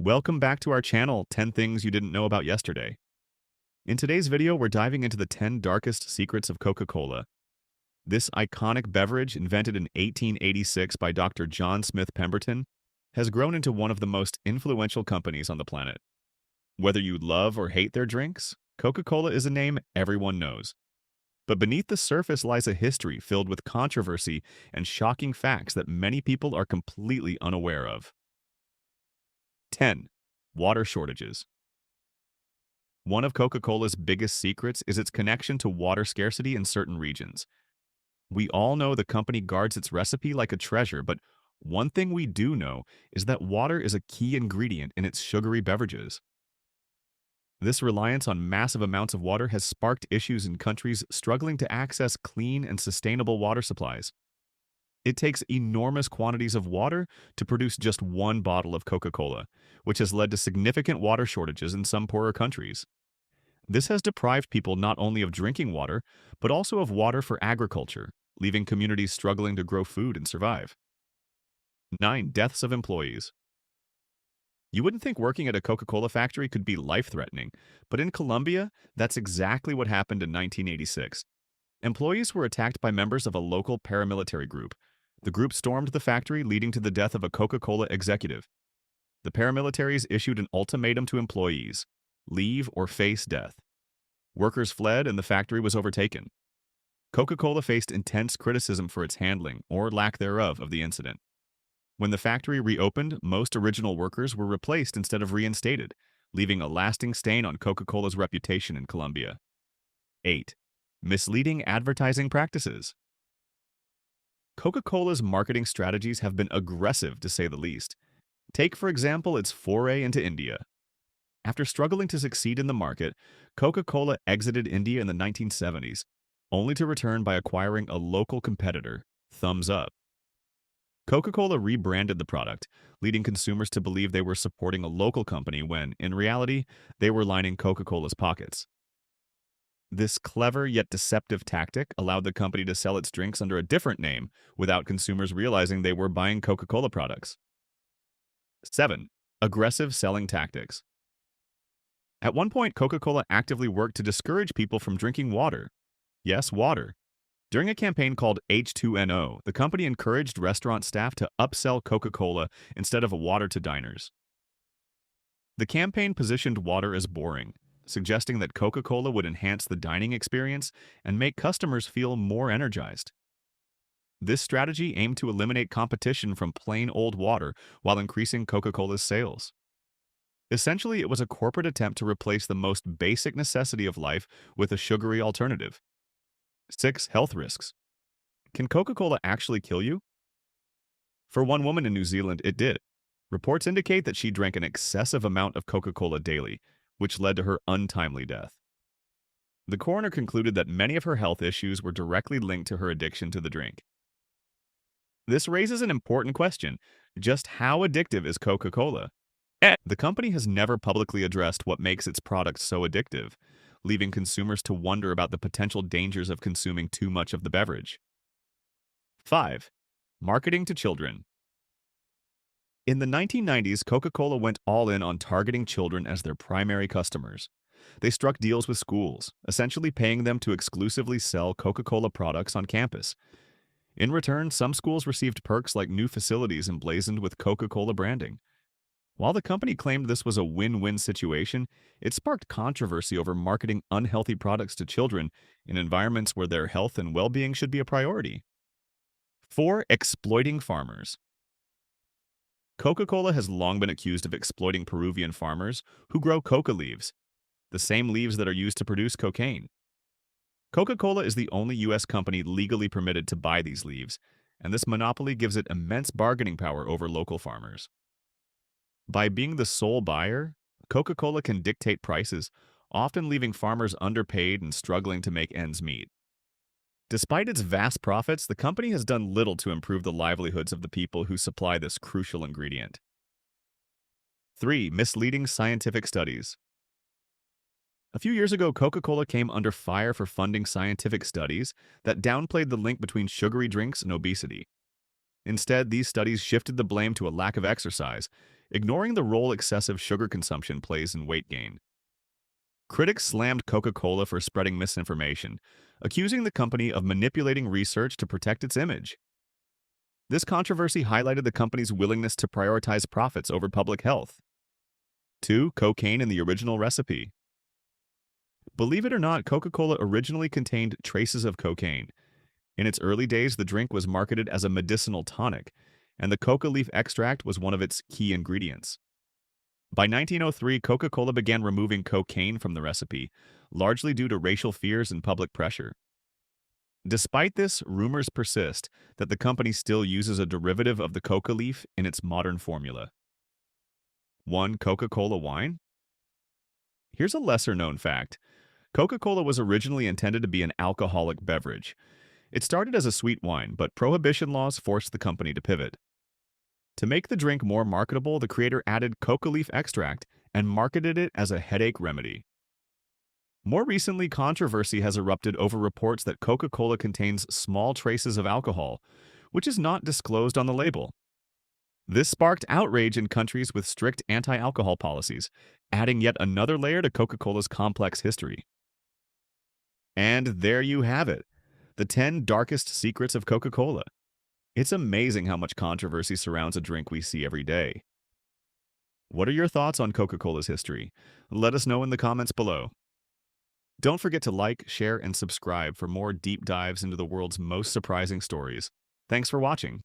Welcome back to our channel, 10 Things You Didn't Know About Yesterday. In today's video, we're diving into the 10 darkest secrets of Coca-Cola. This iconic beverage, invented in 1886 by Dr. John Smith Pemberton, has grown into one of the most influential companies on the planet. Whether you love or hate their drinks, Coca-Cola is a name everyone knows. But beneath the surface lies a history filled with controversy and shocking facts that many people are completely unaware of. 10. Water shortages. One of Coca-Cola's biggest secrets is its connection to water scarcity in certain regions. We all know the company guards its recipe like a treasure, but one thing we do know is that water is a key ingredient in its sugary beverages. This reliance on massive amounts of water has sparked issues in countries struggling to access clean and sustainable water supplies. It takes enormous quantities of water to produce just one bottle of Coca-Cola, which has led to significant water shortages in some poorer countries. This has deprived people not only of drinking water, but also of water for agriculture, leaving communities struggling to grow food and survive. 9. Deaths of employees. You wouldn't think working at a Coca-Cola factory could be life-threatening, but in Colombia, that's exactly what happened in 1986. Employees were attacked by members of a local paramilitary group. The group stormed the factory, leading to the death of a Coca-Cola executive. The paramilitaries issued an ultimatum to employees: leave or face death. Workers fled and the factory was overtaken. Coca-Cola faced intense criticism for its handling, or lack thereof, of the incident. When the factory reopened, most original workers were replaced instead of reinstated, leaving a lasting stain on Coca-Cola's reputation in Colombia. 8. Misleading advertising practices. Coca-Cola's marketing strategies have been aggressive, to say the least. Take, for example, its foray into India. After struggling to succeed in the market, Coca-Cola exited India in the 1970s, only to return by acquiring a local competitor, Thumbs Up. Coca-Cola rebranded the product, leading consumers to believe they were supporting a local company when, in reality, they were lining Coca-Cola's pockets. This clever yet deceptive tactic allowed the company to sell its drinks under a different name without consumers realizing they were buying Coca-Cola products. 7. Aggressive selling tactics. At one point, Coca-Cola actively worked to discourage people from drinking water. Yes, water. During a campaign called H2NO, the company encouraged restaurant staff to upsell Coca-Cola instead of water to diners. The campaign positioned water as boring, suggesting that Coca-Cola would enhance the dining experience and make customers feel more energized. This strategy aimed to eliminate competition from plain old water while increasing Coca-Cola's sales. Essentially, it was a corporate attempt to replace the most basic necessity of life with a sugary alternative. 6. Health risks. Can Coca-Cola actually kill you? For one woman in New Zealand, it did. Reports indicate that she drank an excessive amount of Coca-Cola daily, which led to her untimely death. The coroner concluded that many of her health issues were directly linked to her addiction to the drink. This raises an important question: just how addictive is Coca-Cola? The company has never publicly addressed what makes its products so addictive, leaving consumers to wonder about the potential dangers of consuming too much of the beverage. 5. Marketing to children. In the 1990s, Coca-Cola went all in on targeting children as their primary customers. They struck deals with schools, essentially paying them to exclusively sell Coca-Cola products on campus. In return, some schools received perks like new facilities emblazoned with Coca-Cola branding. While the company claimed this was a win-win situation, it sparked controversy over marketing unhealthy products to children in environments where their health and well-being should be a priority. 4. Exploiting farmers. Coca-Cola has long been accused of exploiting Peruvian farmers who grow coca leaves, the same leaves that are used to produce cocaine. Coca-Cola is the only U.S. company legally permitted to buy these leaves, and this monopoly gives it immense bargaining power over local farmers. By being the sole buyer, Coca-Cola can dictate prices, often leaving farmers underpaid and struggling to make ends meet. Despite its vast profits, the company has done little to improve the livelihoods of the people who supply this crucial ingredient. 3. Misleading scientific studies. A few years ago, Coca-Cola came under fire for funding scientific studies that downplayed the link between sugary drinks and obesity. Instead, these studies shifted the blame to a lack of exercise, ignoring the role excessive sugar consumption plays in weight gain. Critics slammed Coca-Cola for spreading misinformation, accusing the company of manipulating research to protect its image. This controversy highlighted the company's willingness to prioritize profits over public health. 2. Cocaine in the original recipe. Believe it or not, Coca-Cola originally contained traces of cocaine. In its early days, the drink was marketed as a medicinal tonic, and the coca leaf extract was one of its key ingredients. By 1903, Coca-Cola began removing cocaine from the recipe, largely due to racial fears and public pressure. Despite this, rumors persist that the company still uses a derivative of the coca leaf in its modern formula. 1. Coca-Cola Wine. Here's a lesser-known fact. Coca-Cola was originally intended to be an alcoholic beverage. It started as a sweet wine, but prohibition laws forced the company to pivot. To make the drink more marketable, the creator added coca leaf extract and marketed it as a headache remedy. More recently, controversy has erupted over reports that Coca-Cola contains small traces of alcohol, which is not disclosed on the label. This sparked outrage in countries with strict anti-alcohol policies, adding yet another layer to Coca-Cola's complex history. And there you have it, the 10 darkest secrets of Coca-Cola. It's amazing how much controversy surrounds a drink we see every day. What are your thoughts on Coca-Cola's history? Let us know in the comments below. Don't forget to like, share, and subscribe for more deep dives into the world's most surprising stories. Thanks for watching.